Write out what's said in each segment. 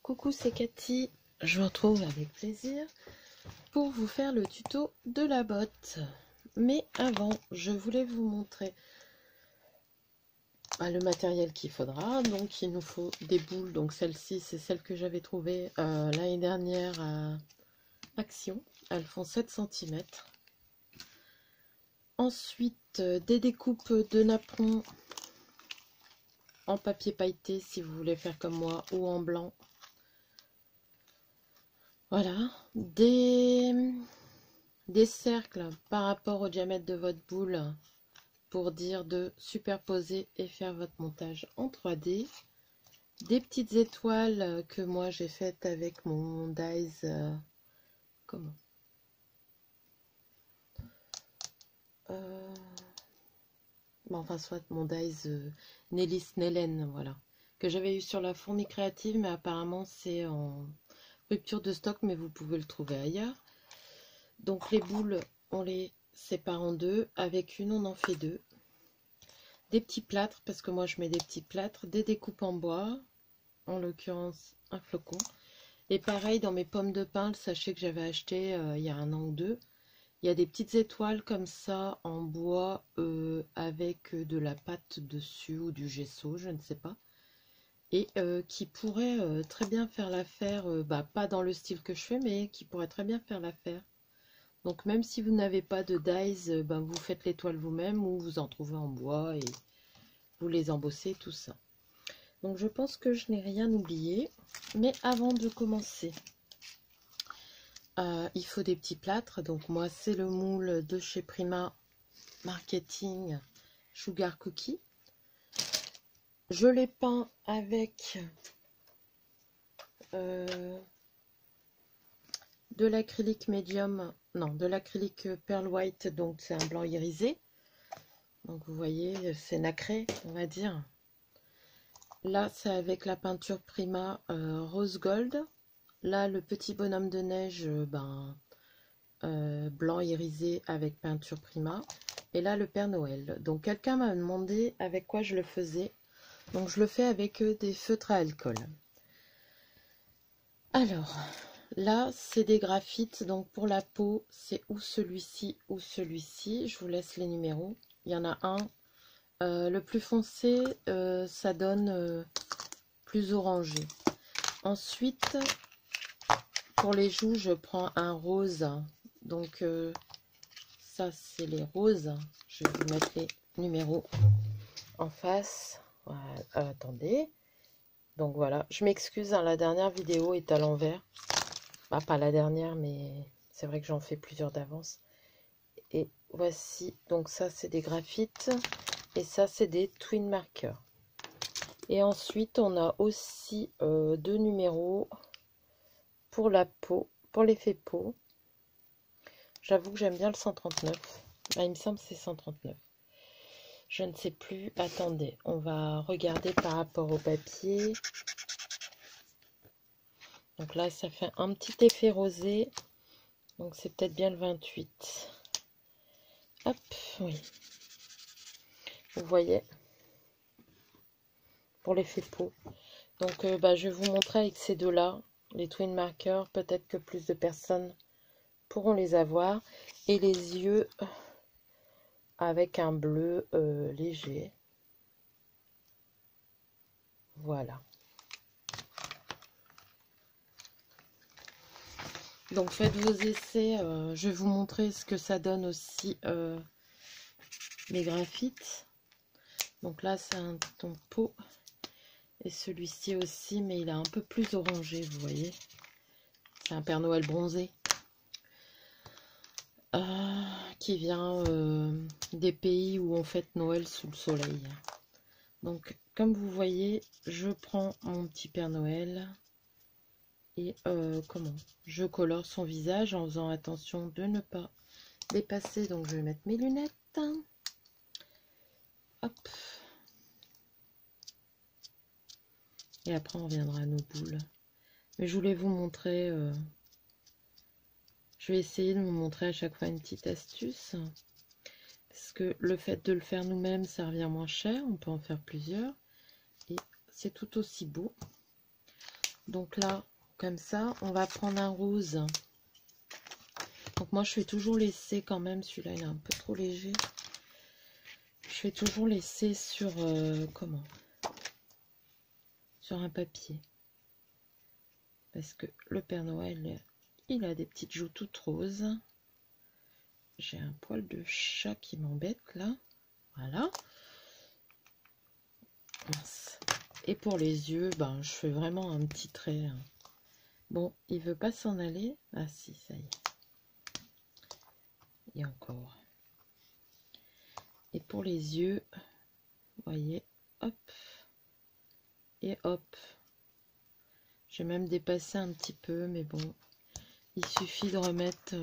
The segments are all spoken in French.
Coucou, c'est Cathy, je vous retrouve avec plaisir pour vous faire le tuto de la botte. Mais avant, je voulais vous montrer le matériel qu'il faudra. Donc il nous faut des boules, donc celle-ci c'est celle que j'avais trouvée l'année dernière à Action, elles font 7 cm. Ensuite des découpes de napperons en papier pailleté si vous voulez faire comme moi, ou en blanc. Voilà, des cercles par rapport au diamètre de votre boule pour dire de superposer et faire votre montage en 3D. Des petites étoiles que moi j'ai faites avec mon dies, enfin soit mon dies Nelly Snellen, voilà, que j'avais eu sur la fourmi créative, mais apparemment c'est en rupture de stock, mais vous pouvez le trouver ailleurs. Donc les boules, on les sépare en deux, avec une on en fait deux. Des petits plâtres, parce que moi je mets des petits plâtres, des découpes en bois, en l'occurrence un flocon. Et pareil dans mes pommes de pin, le sachet que j'avais acheté il y a 1 an ou 2, il y a des petites étoiles comme ça en bois avec de la pâte dessus ou du gesso, je ne sais pas. Et qui pourrait très bien faire l'affaire, pas dans le style que je fais, mais qui pourrait très bien faire l'affaire. Donc même si vous n'avez pas de dies, vous faites l'étoile vous-même ou vous en trouvez en bois et vous les embossez, tout ça. Donc je pense que je n'ai rien oublié. Mais avant de commencer, il faut des petits plâtres. Donc moi c'est le moule de chez Prima Marketing Sugar Cookie. Je l'ai peint avec de l'acrylique médium, non, de l'acrylique Pearl White, donc c'est un blanc irisé. Donc vous voyez, c'est nacré, on va dire. Là, c'est avec la peinture Prima Rose Gold. Là, le petit bonhomme de neige, blanc irisé avec peinture Prima. Et là, le Père Noël. Donc, quelqu'un m'a demandé avec quoi je le faisais. Donc, je le fais avec des feutres à alcool. Alors, là, c'est des graphites. Donc, pour la peau, c'est ou celui-ci ou celui-ci. Je vous laisse les numéros. Il y en a un. Le plus foncé, ça donne plus orangé. Ensuite, pour les joues, je prends un rose. Donc, ça, c'est les roses. Je vais vous mettre les numéros en face. Voilà, attendez. Donc, voilà. Je m'excuse, hein, la dernière vidéo est à l'envers. Pas la dernière, mais c'est vrai que j'en fais plusieurs d'avance. Et voici. Donc, ça, c'est des graphites. Et ça, c'est des twin markers. Et ensuite, on a aussi 2 numéros pour la peau, pour l'effet peau. J'avoue que j'aime bien le 139. Il me semble que c'est 139. Je ne sais plus. Attendez, on va regarder par rapport au papier. Donc là, ça fait un petit effet rosé. Donc c'est peut-être bien le 28. Hop, oui. Vous voyez, pour l'effet peau. Donc je vais vous montrer avec ces deux-là, les twin markers. Peut-être que plus de personnes pourront les avoir. Et les yeux avec un bleu léger. Voilà. Donc faites vos essais. Je vais vous montrer ce que ça donne aussi les graphites. Donc là c'est un ton peau. Et celui-ci aussi, mais il est un peu plus orangé, vous voyez. C'est un Père Noël bronzé. Qui vient des pays où on fête Noël sous le soleil. Donc, comme vous voyez, je prends mon petit Père Noël et je colore son visage en faisant attention de ne pas dépasser. Donc, je vais mettre mes lunettes. Hop. Et après, on reviendra à nos boules. Mais je voulais vous montrer... je vais essayer de vous montrer à chaque fois une petite astuce. Parce que le fait de le faire nous-mêmes, ça revient moins cher. On peut en faire plusieurs. Et c'est tout aussi beau. Donc là, comme ça, on va prendre un rose. Donc moi, je fais toujours laisser quand même, celui-là, il est un peu trop léger. Je vais toujours laisser sur, comment? Sur un papier. Parce que le Père Noël, il a des petites joues toutes roses. J'ai un poil de chat qui m'embête là. Voilà. Mince. Et pour les yeux, ben, je fais vraiment un petit trait. Bon, il veut pas s'en aller. Ah si, ça y est. Et encore. Et pour les yeux, vous voyez, hop. Et hop. J'ai même dépassé un petit peu, mais bon. Il suffit de remettre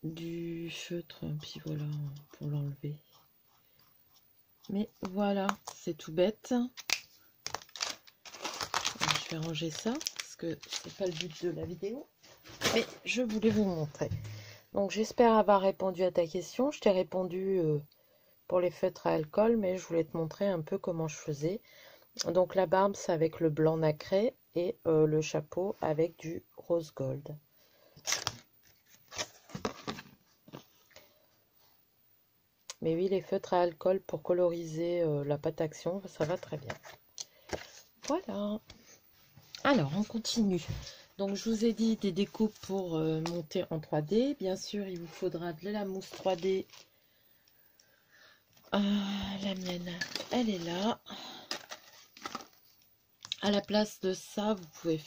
du feutre, puis voilà, pour l'enlever. Mais voilà, c'est tout bête. Je vais ranger ça, parce que c'est pas le but de la vidéo. Mais je voulais vous montrer. Donc j'espère avoir répondu à ta question. Je t'ai répondu pour les feutres à alcool, mais je voulais te montrer un peu comment je faisais. Donc la barbe, c'est avec le blanc nacré et le chapeau avec du rose gold. Mais oui, les feutres à alcool pour coloriser la pâte action, ça va très bien. Voilà. Alors, on continue. Donc, je vous ai dit des découpes pour monter en 3D. Bien sûr, il vous faudra de la mousse 3D. La mienne, elle est là. À la place de ça, vous pouvez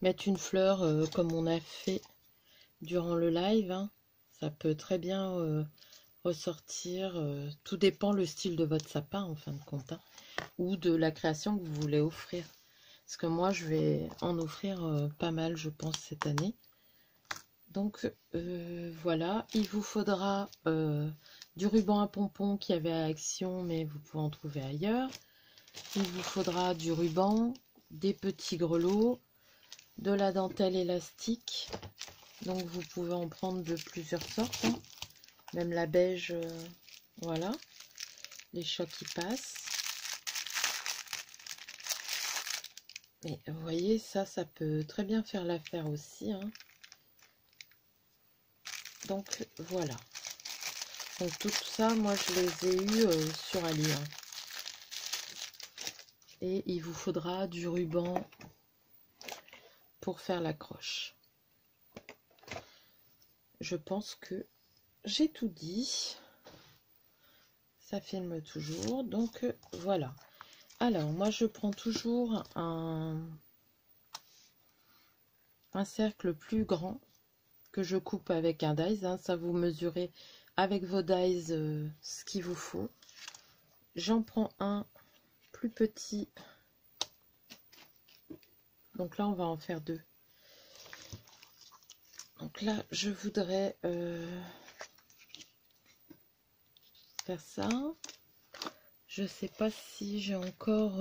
mettre une fleur comme on a fait durant le live. Hein. Ça peut très bien ressortir. Tout dépend le style de votre sapin, en fin de compte. Hein, ou de la création que vous voulez offrir. Parce que moi, je vais en offrir pas mal, je pense, cette année. Donc, voilà. Il vous faudra du ruban à pompons qui avait à Action, mais vous pouvez en trouver ailleurs. Il vous faudra du ruban, des petits grelots, de la dentelle élastique. Donc, vous pouvez en prendre de plusieurs sortes. Hein. Même la beige, voilà. Les chocs qui passent. Et vous voyez, ça peut très bien faire l'affaire aussi. Hein. Donc, voilà. Donc, tout ça, moi, je les ai eus sur Ali. Hein. Et il vous faudra du ruban pour faire l'accroche. Je pense que j'ai tout dit. Ça filme toujours. Donc, voilà. Alors, moi, je prends toujours un cercle plus grand que je coupe avec un dies. Hein. Ça, vous mesurez avec vos dies ce qu'il vous faut. J'en prends un plus petit. Donc là, on va en faire deux. Donc là, je voudrais faire ça. Je sais pas si j'ai encore...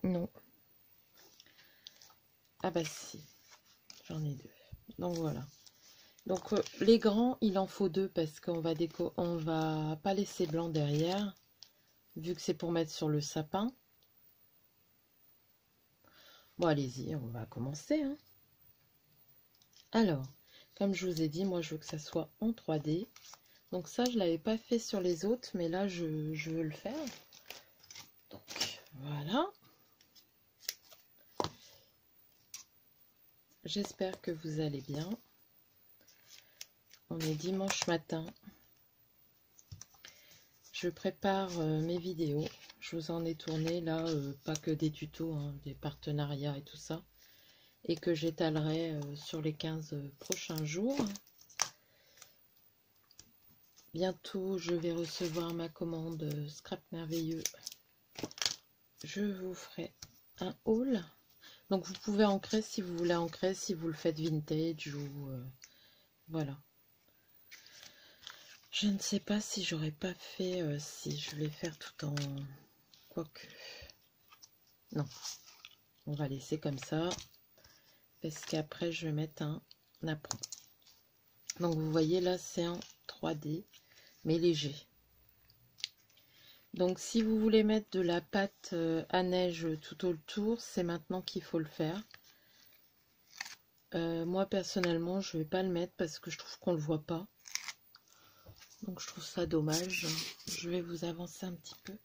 Non. Ah bah si, j'en ai deux. Donc voilà. Donc les grands, il en faut deux parce qu'on va on va pas laisser blanc derrière, vu que c'est pour mettre sur le sapin. Bon, allez-y, on va commencer. Hein. Alors, comme je vous ai dit, moi je veux que ça soit en 3D. Donc ça, je l'avais pas fait sur les autres, mais là, je veux le faire. Donc, voilà. J'espère que vous allez bien. On est dimanche matin. Je prépare mes vidéos. Je vous en ai tourné là, pas que des tutos, hein, des partenariats et tout ça. Et que j'étalerai sur les 15 prochains jours. Bientôt, je vais recevoir ma commande Scrap Merveilleux. Je vous ferai un haul. Donc, vous pouvez ancrer si vous voulez ancrer, si vous le faites vintage ou... voilà. Je ne sais pas si j'aurais pas fait... si je vais faire tout en... Quoique... Non. On va laisser comme ça. Parce qu'après, je vais mettre un apron. Donc, vous voyez, là, c'est en 3D, mais léger. Donc si vous voulez mettre de la pâte à neige tout autour, c'est maintenant qu'il faut le faire. Moi personnellement, je vais pas le mettre parce que je trouve qu'on le voit pas. Donc je trouve ça dommage. Je vais vous avancer un petit peu.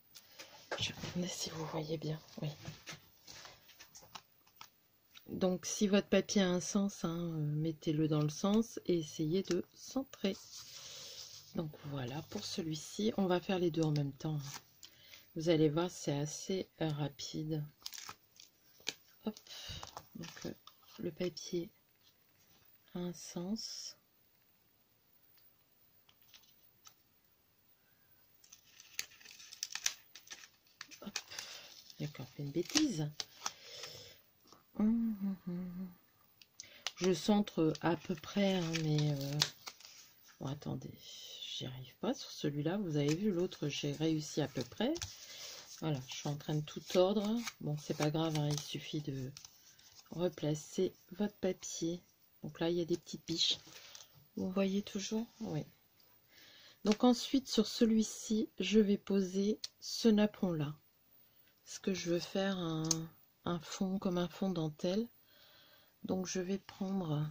Je vais regarder si vous voyez bien. Oui. Donc si votre papier a un sens, hein, mettez-le dans le sens et essayez de centrer. Donc voilà pour celui-ci. On va faire les deux en même temps. Vous allez voir, c'est assez rapide. Hop. Donc le papier a un sens. Hop. J'ai encore fait une bêtise. Je centre à peu près, hein, mais bon, attendez, j'y arrive pas sur celui-là. Vous avez vu, l'autre, j'ai réussi à peu près. Voilà, je suis en train de tout tordre. Bon, c'est pas grave, hein, il suffit de replacer votre papier. Donc là, il y a des petites biches. Vous voyez toujours? Oui. Donc ensuite, sur celui-ci, je vais poser ce napperon-là. Parce que je veux faire un fond comme un fond dentelle. Donc je vais prendre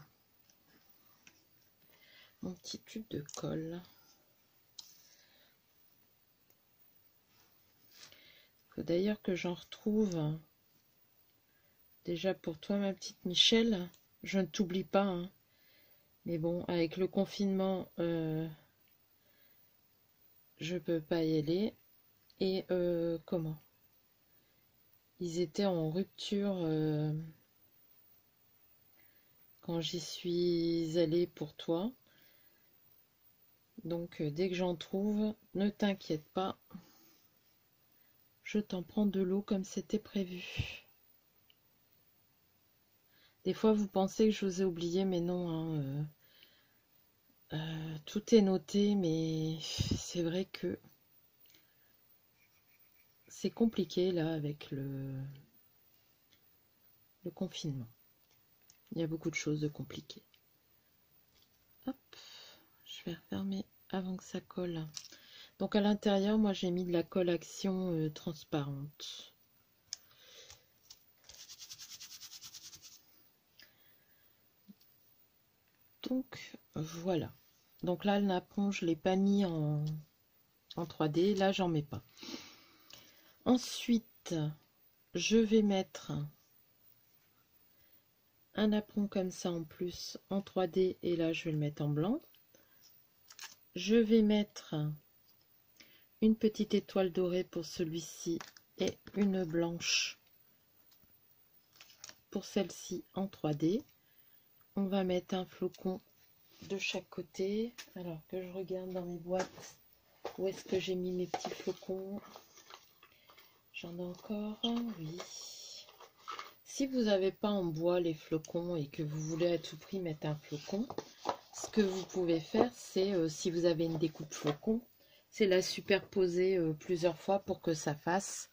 mon petit tube de colle. Il faut d'ailleurs que j'en retrouve. Déjà pour toi, ma petite Michel, je ne t'oublie pas, hein. Mais bon, avec le confinement, je peux pas y aller. Et comment? Ils étaient en rupture quand j'y suis allée pour toi. Donc dès que j'en trouve, ne t'inquiète pas. Je t'en prends de l'eau comme c'était prévu. Des fois, vous pensez que je vous ai oublié, mais non, hein, tout est noté, mais c'est vrai que c'est compliqué là avec le confinement. Il y a beaucoup de choses de compliquées. Hop, je vais refermer avant que ça colle. Donc à l'intérieur, moi j'ai mis de la colle action transparente. Donc voilà. Donc là le napperon, je ne l'ai pas mis en 3D. Là j'en mets pas. Ensuite, je vais mettre un napperon comme ça en plus en 3D et là je vais le mettre en blanc. Je vais mettre une petite étoile dorée pour celui-ci et une blanche pour celle-ci en 3D. On va mettre un flocon de chaque côté. Alors que je regarde dans mes boîtes où est-ce que j'ai mis mes petits flocons. J'en ai encore, oui. Si vous n'avez pas en bois les flocons et que vous voulez à tout prix mettre un flocon, ce que vous pouvez faire, c'est, si vous avez une découpe flocon, c'est la superposer plusieurs fois pour que ça fasse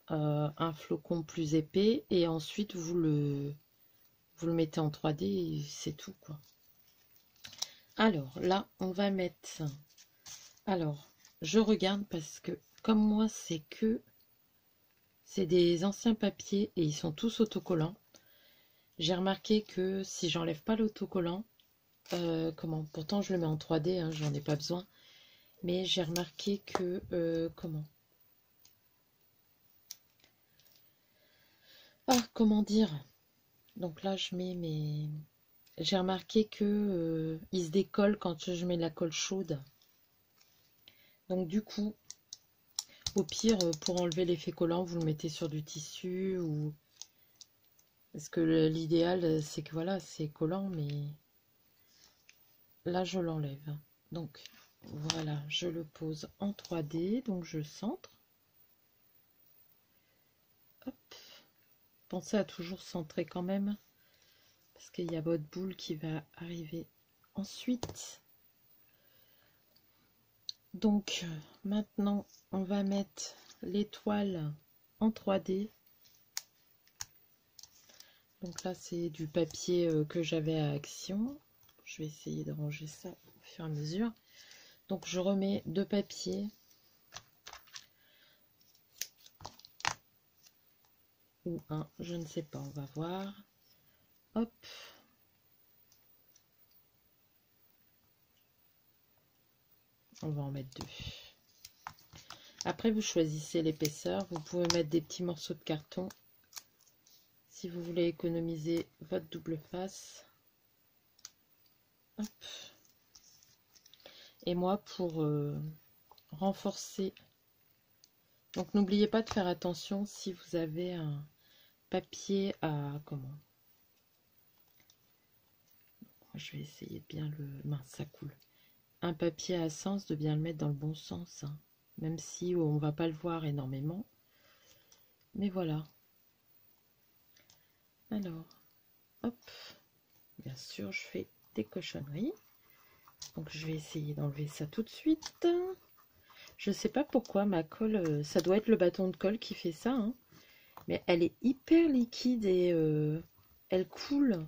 un flocon plus épais. Et ensuite, vous le mettez en 3D et c'est tout, quoi. Alors, là, on va mettre... Alors, je regarde parce que, comme moi, c'est des anciens papiers et ils sont tous autocollants. J'ai remarqué que si j'enlève pas l'autocollant, pourtant je le mets en 3D, hein, j'en ai pas besoin, mais j'ai remarqué que comment dire, donc là je mets mes, j'ai remarqué que il se décolle quand je mets de la colle chaude, donc du coup au pire pour enlever l'effet collant vous le mettez sur du tissu, ou parce que l'idéal c'est que voilà, c'est collant, mais là je l'enlève. Donc voilà, je le pose en 3D, donc je centre. Hop. Pensez à toujours centrer quand même, parce qu'il y a votre boule qui va arriver ensuite. Donc maintenant, on va mettre l'étoile en 3D. Donc là, c'est du papier que j'avais à action. Je vais essayer de ranger ça au fur et à mesure. Donc je remets deux papiers ou un, je ne sais pas, on va voir. Hop. On va en mettre 2. Après, vous choisissez l'épaisseur. Vous pouvez mettre des petits morceaux de carton si vous voulez économiser votre double face. Hop. Et moi, pour renforcer, donc n'oubliez pas de faire attention si vous avez un papier à comment. Je vais essayer de bien le... Mince, ça coule. Un papier à sens, de bien le mettre dans le bon sens, hein. Même si on va pas le voir énormément. Mais voilà. Alors, hop. Bien sûr, je fais des cochonneries. Donc, je vais essayer d'enlever ça tout de suite. Je sais pas pourquoi ma colle, ça doit être le bâton de colle qui fait ça, hein. Mais elle est hyper liquide et elle coule.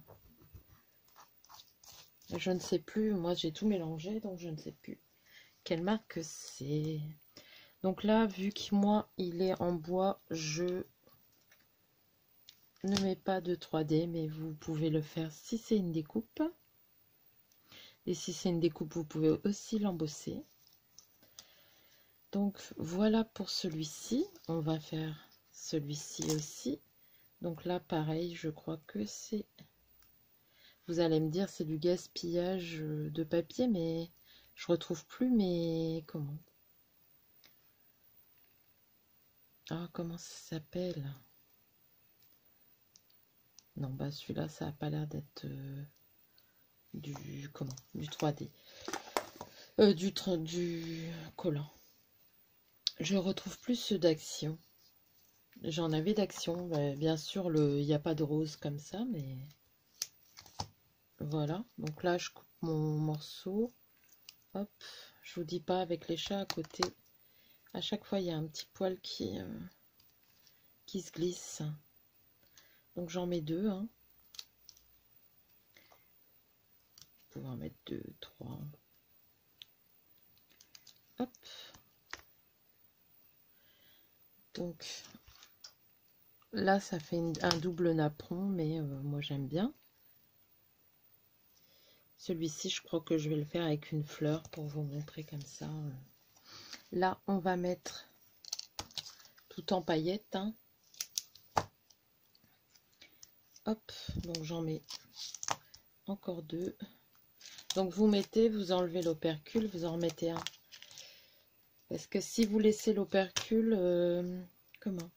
Je ne sais plus, moi j'ai tout mélangé, donc je ne sais plus quelle marque c'est. Donc là, vu que moi il est en bois, je ne mets pas de 3D, mais vous pouvez le faire si c'est une découpe. Et si c'est une découpe, vous pouvez aussi l'embosser. Donc voilà pour celui-ci. On va faire celui-ci aussi. Donc là, pareil, je crois que c'est... Vous allez me dire, c'est du gaspillage de papier, mais je retrouve plus mes... Comment? Ah, comment ça s'appelle? Non, bah celui-là, ça n'a pas l'air d'être du... Comment? Du 3D. Du collant. Je retrouve plus ceux d'Action. J'en avais d'Action. Bien sûr, il n'y a pas de rose comme ça, mais... Voilà. Donc là, je coupe mon morceau. Hop. Je vous dis pas, avec les chats à côté, à chaque fois, il y a un petit poil qui se glisse. Donc j'en mets 2. Hein. Vous pouvez en mettre 2, 3. Hop. Donc là, ça fait un double napperon, mais moi j'aime bien. Celui-ci, je crois que je vais le faire avec une fleur pour vous montrer comme ça. Là, on va mettre tout en paillettes. Hein. Hop, donc j'en mets encore 2. Donc vous mettez, vous enlevez l'opercule, vous en remettez un. Parce que si vous laissez l'opercule, comment?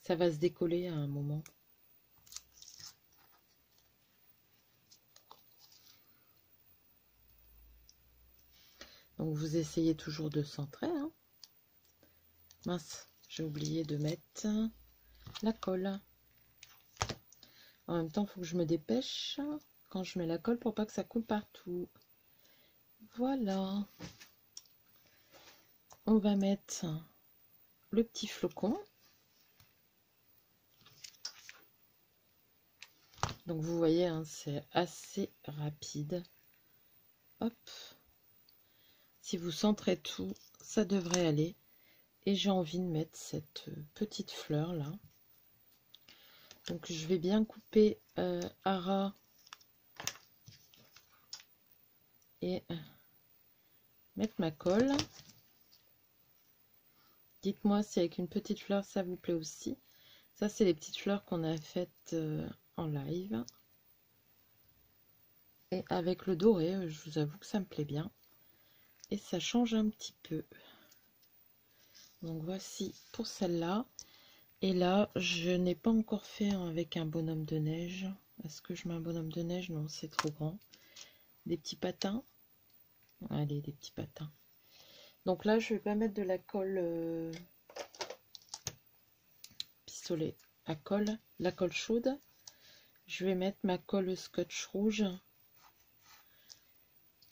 Ça va se décoller à un moment. Donc vous essayez toujours de centrer. Hein. Mince, j'ai oublié de mettre la colle. En même temps, il faut que je me dépêche quand je mets la colle pour pas que ça coule partout. Voilà. On va mettre le petit flocon. Donc vous voyez, hein, c'est assez rapide. Hop. Si vous centrez tout, ça devrait aller. Et j'ai envie de mettre cette petite fleur là. Donc je vais bien couper à ras et mettre ma colle. Dites-moi si avec une petite fleur ça vous plaît aussi. Ça c'est les petites fleurs qu'on a faites en live. Et avec le doré, je vous avoue que ça me plaît bien. Et ça change un petit peu. Donc voici pour celle-là. Et là, je n'ai pas encore fait avec un bonhomme de neige. Est-ce que je mets un bonhomme de neige? Non, c'est trop grand. Des petits patins. Allez, des petits patins. Donc là, je vais pas mettre de la colle pistolet à colle, la colle chaude. Je vais mettre ma colle scotch rouge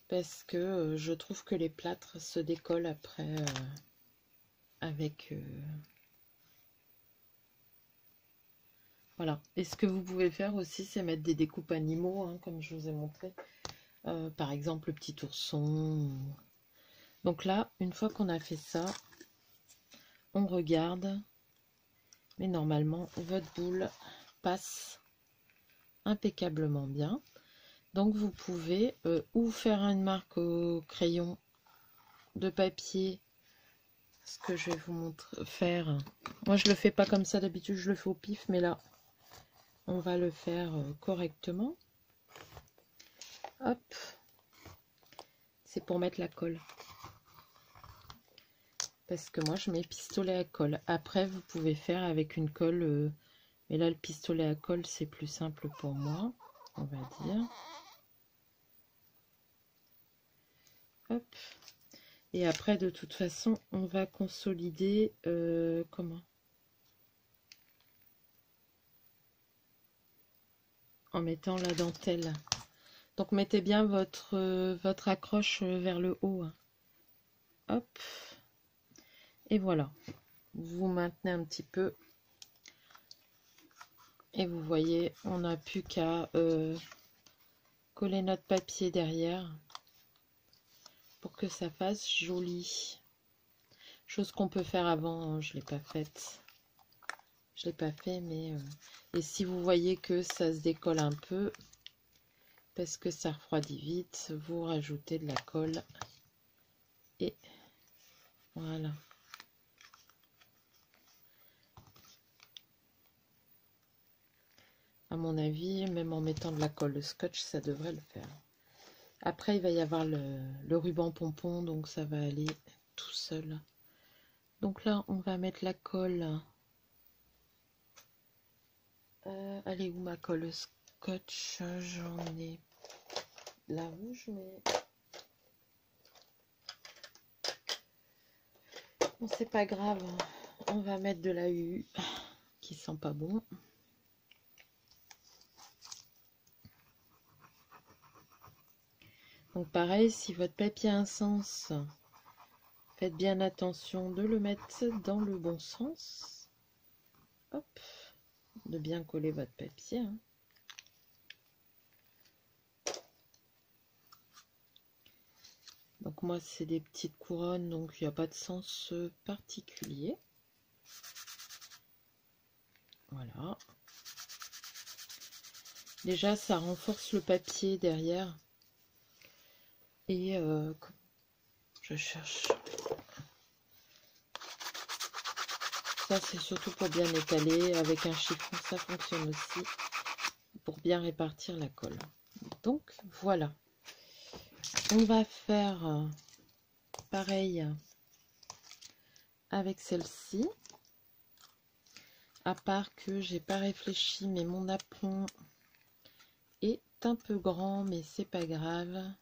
parce que je trouve que les plâtres se décollent après avec... Voilà. Et ce que vous pouvez faire aussi, c'est mettre des découpes animaux, hein, comme je vous ai montré. Par exemple, le petit ourson. Donc là, une fois qu'on a fait ça, on regarde Mais normalement, votre boule passe impeccablement bien. Donc vous pouvez ou faire une marque au crayon de papier, ce que je vais vous montrer faire. Moi je le fais pas comme ça d'habitude, je le fais au pif, mais là on va le faire correctement. Hop, c'est pour mettre la colle. Parce que moi je mets pistolet à colle. Après vous pouvez faire avec une colle, mais là le pistolet à colle c'est plus simple pour moi, on va dire. Hop. Et après de toute façon on va consolider comment? En mettant la dentelle. Donc mettez bien votre accroche vers le haut. Hop. Et voilà. Vous maintenez un petit peu. Et vous voyez, on n'a plus qu'à coller notre papier derrière pour que ça fasse joli. Chose qu'on peut faire avant, hein, je ne l'ai pas faite. Je l'ai pas fait, mais... Et si vous voyez que ça se décolle un peu, parce que ça refroidit vite, vous rajoutez de la colle. Et voilà. À mon avis, même en mettant de la colle scotch, ça devrait le faire. Après, il va y avoir le ruban pompon, donc ça va aller tout seul. Donc là, on va mettre la colle. Elle est où ma colle scotch? J'en ai la rouge, mais... Bon, c'est pas grave. On va mettre de la U qui sent pas bon. Donc pareil, si votre papier a un sens, faites bien attention de le mettre dans le bon sens. Hop, de bien coller votre papier. Hein. Donc moi c'est des petites couronnes, donc il n'y a pas de sens particulier. Voilà. Déjà ça renforce le papier derrière. Et je cherche. Ça c'est surtout pour bien étaler. Avec un chiffon ça fonctionne aussi. Pour bien répartir la colle. Donc voilà. On va faire pareil avec celle-ci. À part que j'ai pas réfléchi, mais mon apron est un peu grand, mais c'est pas grave.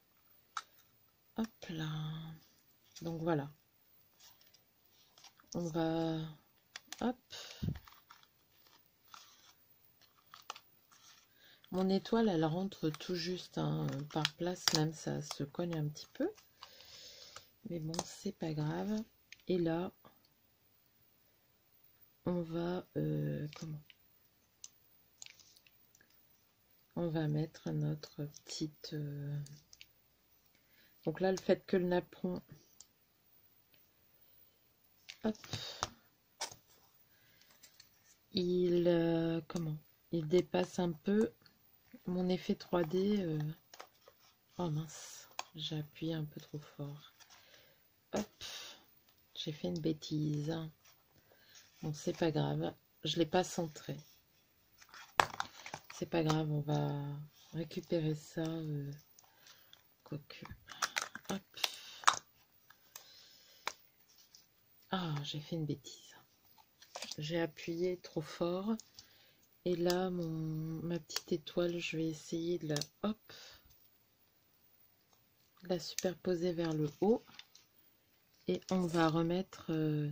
Hop là. Donc voilà. On va... Hop. Mon étoile, elle rentre tout juste hein, par place, même ça se cogne un petit peu. Mais bon, c'est pas grave. Et là, on va... comment? On va mettre notre petite... Donc là, le fait que le napperon... Hop. Il... comment? Il dépasse un peu mon effet 3D. Oh mince, j'ai appuyé un peu trop fort. Hop. J'ai fait une bêtise. Bon, c'est pas grave. Je l'ai pas centré. C'est pas grave, on va récupérer ça. Quoique. Hop. Ah, j'ai fait une bêtise. J'ai appuyé trop fort. Et là, ma petite étoile, je vais essayer de la superposer vers le haut. Et on va remettre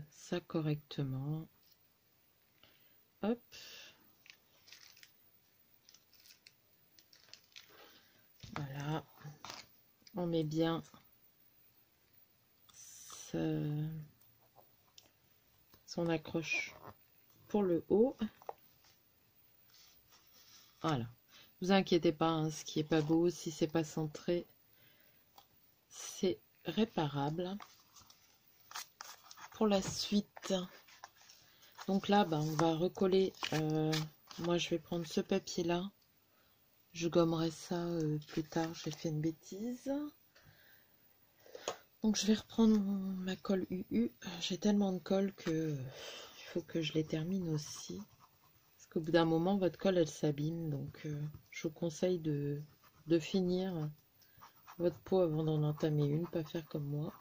ça correctement. Hop. Voilà. On met bien son accroche pour le haut. Voilà. Vous inquiétez pas, hein, ce qui est pas beau, si c'est pas centré, c'est réparable. Pour la suite, Donc là, bah, on va recoller. Moi, je vais prendre ce papier-là. Je gommerai ça plus tard. J'ai fait une bêtise. Donc, je vais reprendre ma colle UU. J'ai tellement de colle que il faut que je les termine aussi. Parce qu'au bout d'un moment, votre colle, elle s'abîme. Donc, je vous conseille de finir votre peau avant d'en entamer une. Pas faire comme moi.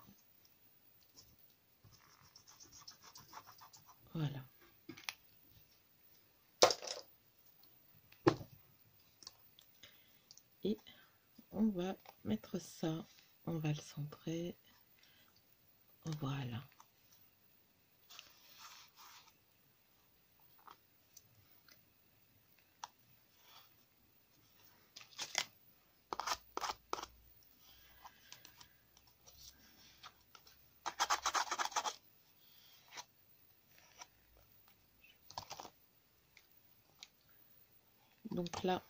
Voilà. Et on va mettre ça. On va le centrer. Voilà. Donc là,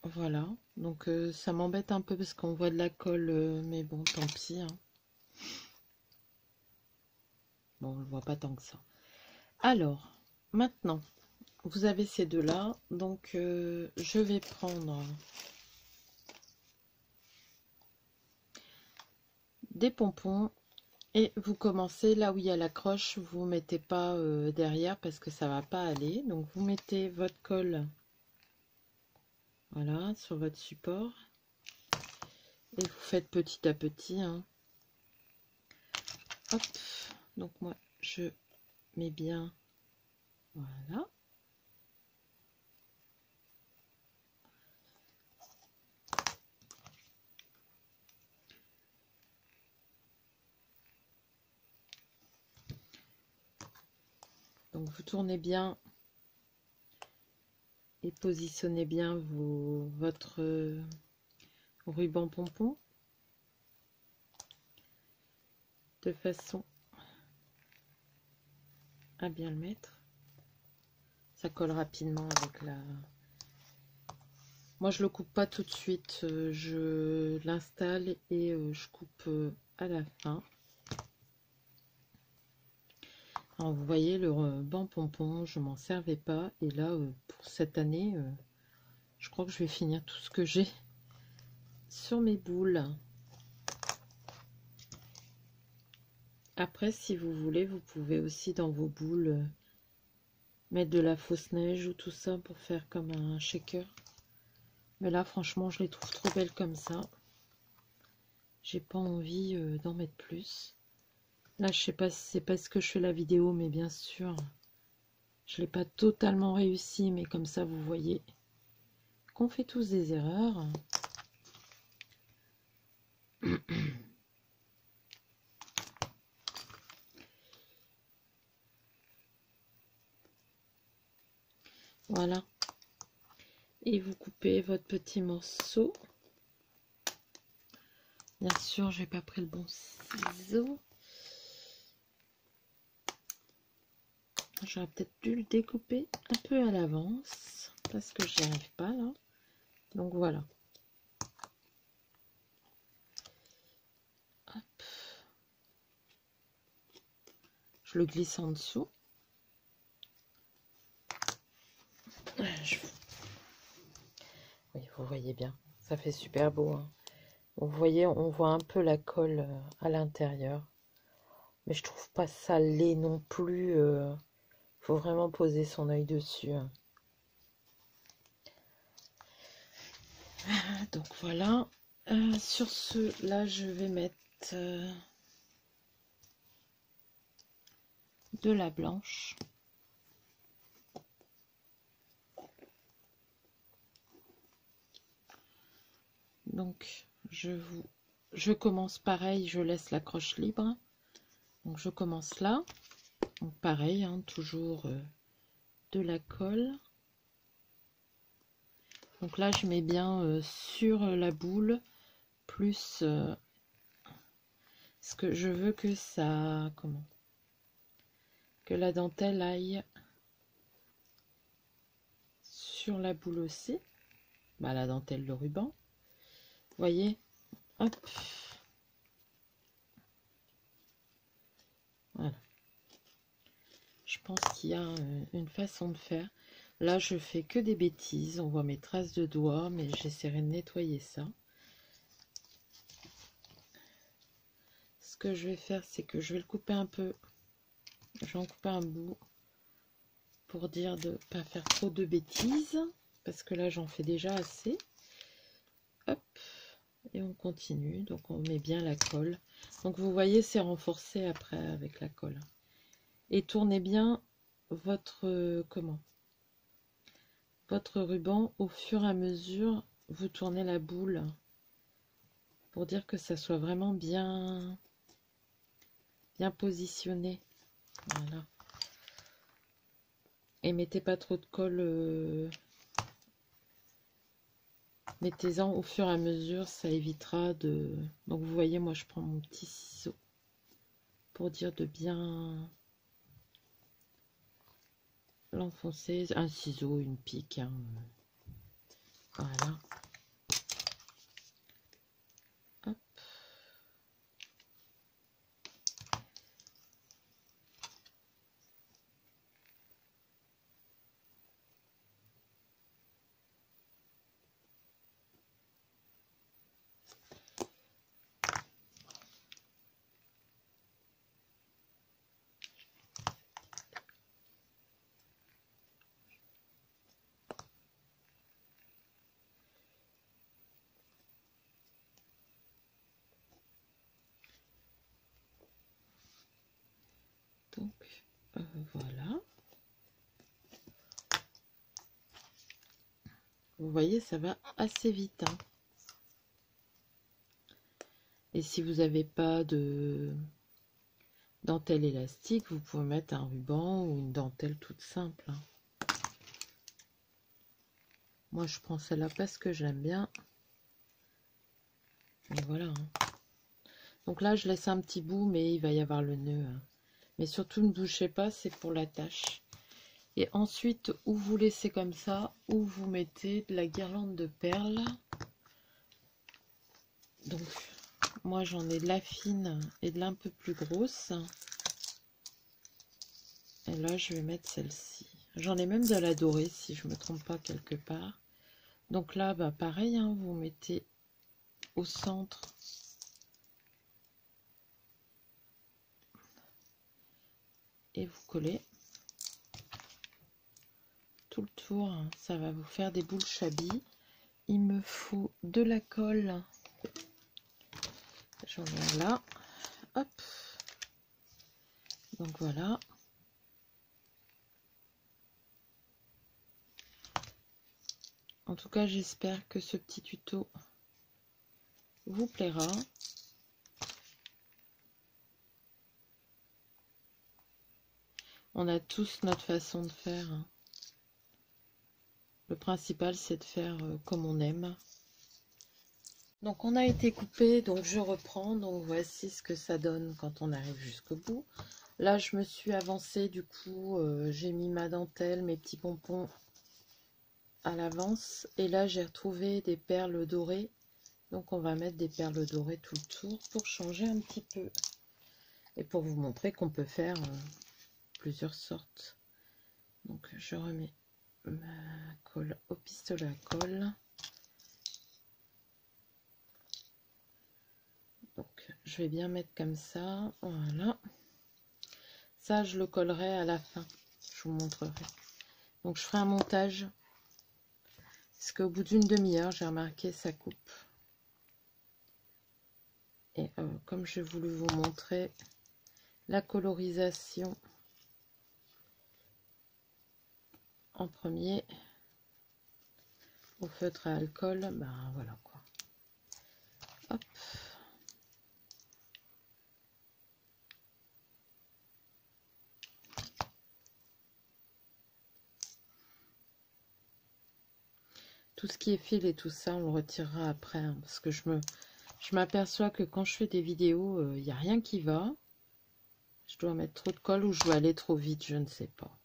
voilà. Donc ça m'embête un peu parce qu'on voit de la colle, mais bon, tant pis. Hein. Bon, on ne le voit pas tant que ça. Alors, maintenant, vous avez ces deux-là. Donc, je vais prendre des pompons. Et vous commencez là où il y a la croche. Vous ne mettez pas derrière parce que ça ne va pas aller. Donc, vous mettez votre colle, voilà, sur votre support. Et vous faites petit à petit. Hein. Hop. Donc, moi, je mets bien. Voilà. Donc vous tournez bien et positionnez bien votre ruban pompon de façon à bien le mettre. Ça colle rapidement avec la... Moi je le coupe pas tout de suite, je l'installe et je coupe à la fin. Alors vous voyez le ruban pompon, je m'en servais pas et là pour cette année, je crois que je vais finir tout ce que j'ai sur mes boules. Après, si vous voulez, vous pouvez aussi dans vos boules mettre de la fausse neige ou tout ça pour faire comme un shaker. Mais là, franchement, je les trouve trop belles comme ça. J'ai pas envie d'en mettre plus. Là, je sais pas si c'est parce que je fais la vidéo, mais bien sûr, je l'ai pas totalement réussi. Mais comme ça, vous voyez qu'on fait tous des erreurs. Voilà. Et vous coupez votre petit morceau. Bien sûr, j'ai pas pris le bon ciseau. J'aurais peut-être dû le découper un peu à l'avance parce que j'y arrive pas là. Donc voilà. Hop. Je le glisse en dessous. Oui, vous voyez bien. Ça fait super beau. Hein. Vous voyez, on voit un peu la colle à l'intérieur. Mais je trouve pas ça laid non plus. Faut vraiment poser son œil dessus. Hein. Donc voilà. Sur ce, là, je vais mettre de la blanche. Donc, je commence pareil, je laisse la croche libre. Donc, je commence là. Donc, pareil, hein, toujours de la colle. Donc là, je mets bien sur la boule, plus ce que je veux que ça... Comment? Que la dentelle aille sur la boule aussi. Bah, la dentelle, le ruban. Vous voyez? Hop. Voilà. pense qu'il y a une façon de faire. Là, je fais que des bêtises. On voit mes traces de doigts, mais j'essaierai de nettoyer ça. Ce que je vais faire, c'est que je vais le couper un peu. Je vais en couper un bout pour dire de ne pas faire trop de bêtises. Parce que là, j'en fais déjà assez. Hop. Et on continue. Donc, on met bien la colle. Donc, vous voyez, c'est renforcé après avec la colle. Et tournez bien votre votre ruban au fur et à mesure. Vous tournez la boule pour dire que ça soit vraiment bien positionné. Voilà. Et mettez pas trop de colle. Mettez-en au fur et à mesure, ça évitera de... Donc vous voyez, moi je prends mon petit ciseau pour dire de bien l'enfoncer. Un ciseau, une pique. Hein. Voilà. Hop. Donc, voilà. Vous voyez, ça va assez vite. Hein. Et si vous n'avez pas de dentelle élastique, vous pouvez mettre un ruban ou une dentelle toute simple. Hein. Moi, je prends celle-là parce que j'aime bien. Et voilà. Hein. Donc là, je laisse un petit bout, mais il va y avoir le nœud. Hein. Mais surtout, ne bouchez pas, c'est pour la tâche. Et ensuite, ou vous laissez comme ça, ou vous mettez de la guirlande de perles. Donc, moi, j'en ai de la fine et de l'un peu plus grosse. Et là, je vais mettre celle-ci. J'en ai même de la dorée, si je ne me trompe pas quelque part. Donc là, bah, pareil, hein, vous mettez au centre. Et vous collez. Tout le tour, hein, ça va vous faire des boules chabis. Il me faut de la colle. J'en ai là. Hop. Donc voilà. En tout cas, j'espère que ce petit tuto vous plaira. On a tous notre façon de faire. Le principal, c'est de faire comme on aime. Donc on a été coupé, donc je reprends. Donc voici ce que ça donne quand on arrive jusqu'au bout. Là, je me suis avancée, du coup, j'ai mis ma dentelle, mes petits pompons à l'avance. Et là, j'ai retrouvé des perles dorées. Donc on va mettre des perles dorées tout le tour pour changer un petit peu. Et pour vous montrer qu'on peut faire plusieurs sortes. Donc je remets ma colle au pistolet à colle. Donc je vais bien mettre comme ça. Voilà. Ça, je le collerai à la fin. Je vous montrerai. Donc je ferai un montage. Parce qu'au bout d'une demi-heure, j'ai remarqué ça coupe. Et comme j'ai voulu vous montrer la colorisation en premier au feutre à alcool, ben voilà quoi. Hop. Tout ce qui est fil et tout ça, on le retirera après. Hein, parce que je m'aperçois que quand je fais des vidéos, il n'y a rien qui va. Je dois mettre trop de colle ou je dois aller trop vite, je ne sais pas.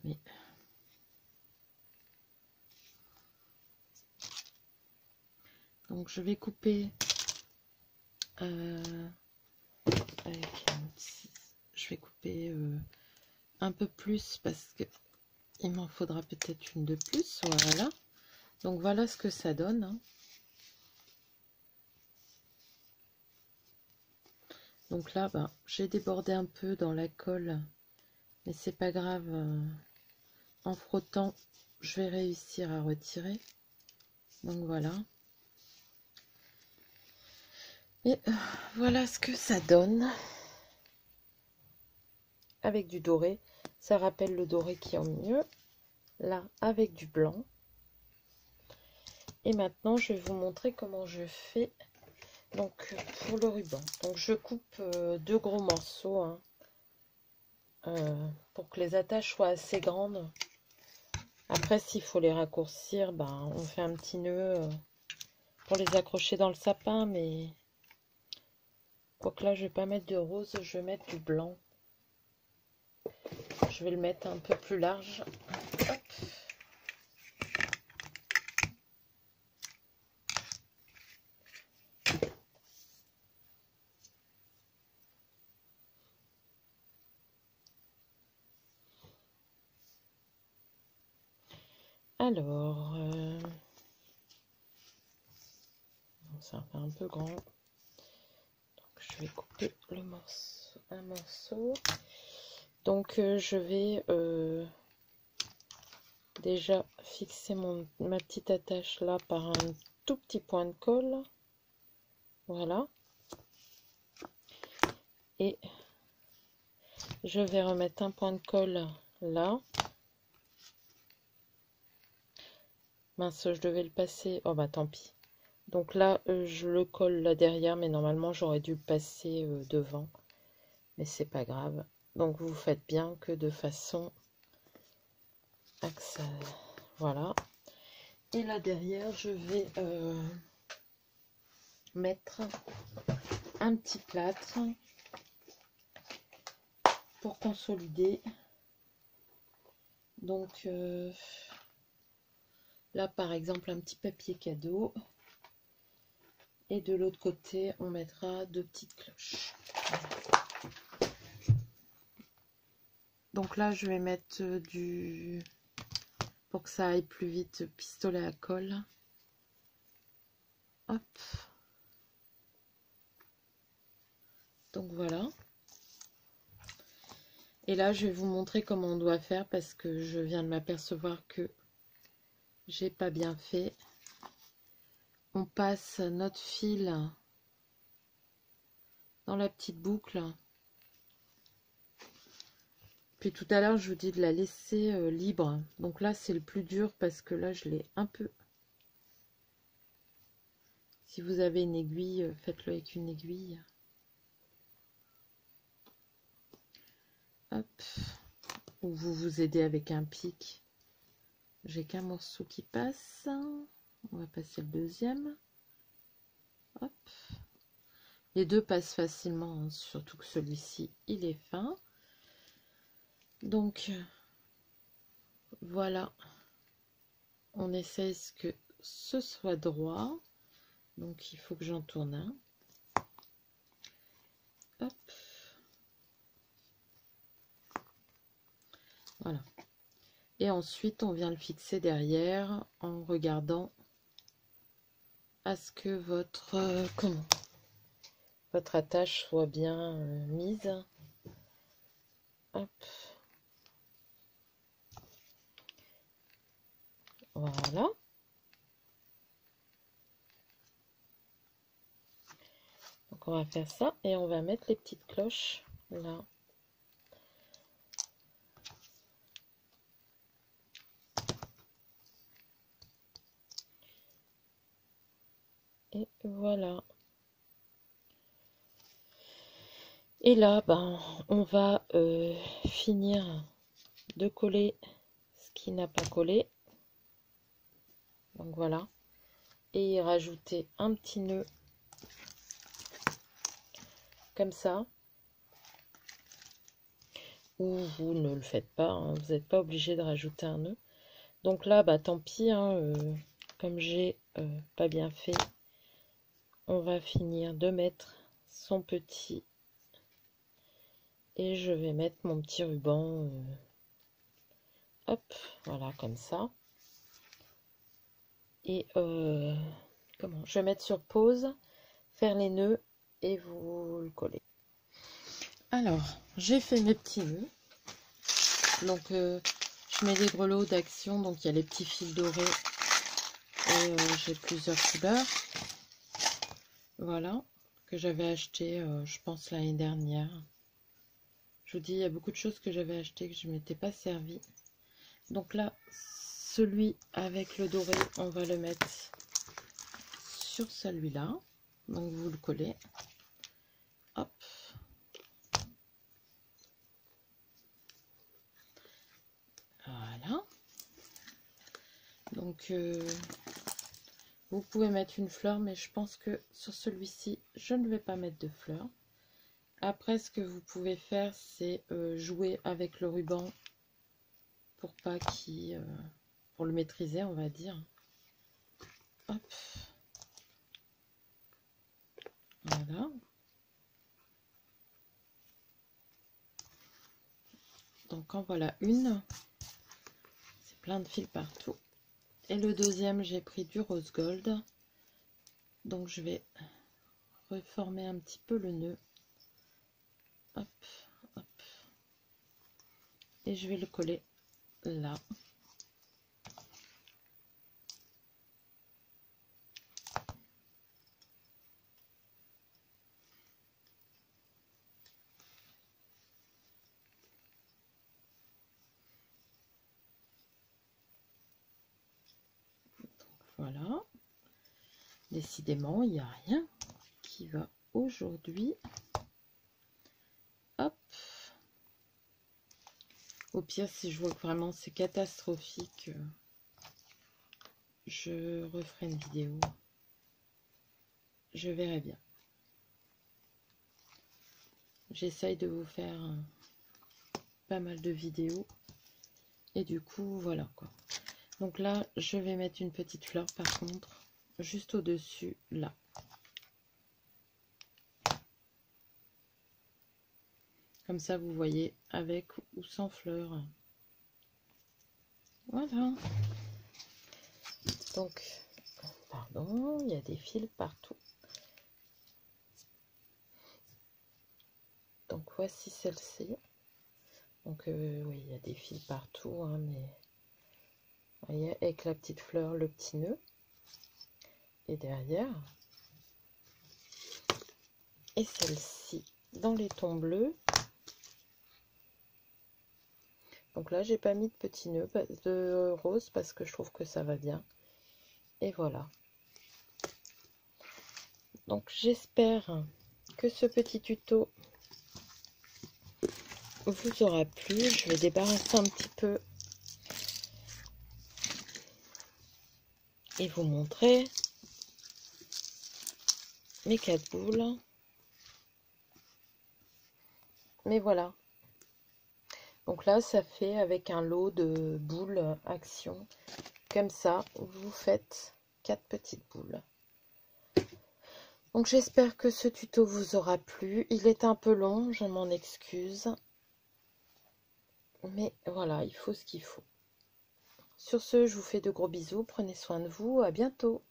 Mais... Donc je vais couper avec je vais couper un peu plus parce que il m'en faudra peut-être une de plus. Voilà. Donc voilà ce que ça donne. Hein. Donc là, bah, j'ai débordé un peu dans la colle, mais c'est pas grave. En frottant, je vais réussir à retirer. Donc voilà. Et voilà ce que ça donne. Avec du doré. Ça rappelle le doré qui est au milieu. Là, avec du blanc. Et maintenant, je vais vous montrer comment je fais donc pour le ruban. Donc je coupe deux gros morceaux hein, pour que les attaches soient assez grandes. Après, s'il faut les raccourcir, ben, on fait un petit nœud pour les accrocher dans le sapin. Mais quoique là, je vais pas mettre de rose, je vais mettre du blanc. Je vais le mettre un peu plus large. Hop. Alors, ça fait un peu grand. Donc, je vais couper le morceau, un morceau. Donc, je vais déjà fixer ma petite attache là par un tout petit point de colle. Voilà. Et je vais remettre un point de colle là. Mince, je devais le passer. Oh bah tant pis. Donc là, je le colle là derrière, mais normalement j'aurais dû le passer devant. Mais c'est pas grave. Donc vous faites bien que de façon à que ça... Voilà. Et là derrière, je vais mettre un petit plâtre pour consolider. Donc là par exemple un petit papier cadeau. Et de l'autre côté, on mettra deux petites cloches. Donc là, je vais mettre du... pour que ça aille plus vite, pistolet à colle. Hop. Donc voilà. Et là, je vais vous montrer comment on doit faire parce que je viens de m'apercevoir que j'ai pas bien fait. On passe notre fil dans la petite boucle. Puis tout à l'heure, je vous dis de la laisser libre. Donc là, c'est le plus dur parce que là, je l'ai un peu... Si vous avez une aiguille, faites-le avec une aiguille. Hop. Ou vous vous aidez avec un pic. J'ai qu'un morceau qui passe. On va passer le deuxième. Hop. Les deux passent facilement, hein, surtout que celui-ci, il est fin. Donc, voilà. On essaie que ce soit droit. Donc, il faut que j'en tourne un. Hop. Voilà. Et ensuite, on vient le fixer derrière en regardant à ce que votre attache soit bien mise. Hop. Voilà. Donc on va faire ça et on va mettre les petites cloches là. Et voilà. Et là, ben, on va finir de coller ce qui n'a pas collé. Donc voilà. Et rajouter un petit nœud comme ça. Ou vous ne le faites pas, hein, vous n'êtes pas obligé de rajouter un nœud. Donc là, bah tant pis, hein, comme j'ai pas bien fait, on va finir de mettre son petit Et je vais mettre mon petit ruban, hop, voilà, comme ça. Et comment, je vais mettre sur pause, faire les nœuds et vous le coller. Alors, j'ai fait mes petits nœuds. Donc, je mets des grelots d'action, donc il y a les petits fils dorés et j'ai plusieurs couleurs. Voilà, que j'avais acheté, je pense, l'année dernière. Je vous dis, il y a beaucoup de choses que j'avais acheté que je ne m'étais pas servi. Donc là, celui avec le doré, on va le mettre sur celui-là. Donc vous le collez. Hop. Voilà. Donc vous pouvez mettre une fleur, mais je pense que sur celui-ci, je ne vais pas mettre de fleur. Après, ce que vous pouvez faire, c'est jouer avec le ruban pour pas qu'il... pour le maîtriser, on va dire. Hop. Voilà. Donc en voilà une. C'est plein de fils partout. Et le deuxième, j'ai pris du rose gold. Donc je vais reformer un petit peu le nœud. Hop, hop. Et je vais le coller là. Voilà. Décidément, il n'y a rien qui va aujourd'hui. Hop. Au pire, si je vois que vraiment c'est catastrophique, je referai une vidéo. Je verrai bien. J'essaye de vous faire pas mal de vidéos. Et du coup, voilà quoi. Donc là, je vais mettre une petite fleur par contre, juste au-dessus, là. Comme ça, vous voyez, avec ou sans fleurs. Voilà. Donc, pardon, il y a des fils partout. Donc, voici celle-ci. Donc, oui, il y a des fils partout, hein, mais... Vous voyez, avec la petite fleur, le petit nœud. Et derrière. Et celle-ci, dans les tons bleus. Donc là, j'ai pas mis de petit nœud de rose parce que je trouve que ça va bien. Et voilà. Donc j'espère que ce petit tuto vous aura plu. Je vais débarrasser un petit peu et vous montrer mes 4 boules. Mais voilà. Donc là, ça fait avec un lot de boules action. Comme ça, vous faites 4 petites boules. Donc j'espère que ce tuto vous aura plu. Il est un peu long, je m'en excuse. Mais voilà, il faut ce qu'il faut. Sur ce, je vous fais de gros bisous. Prenez soin de vous. À bientôt.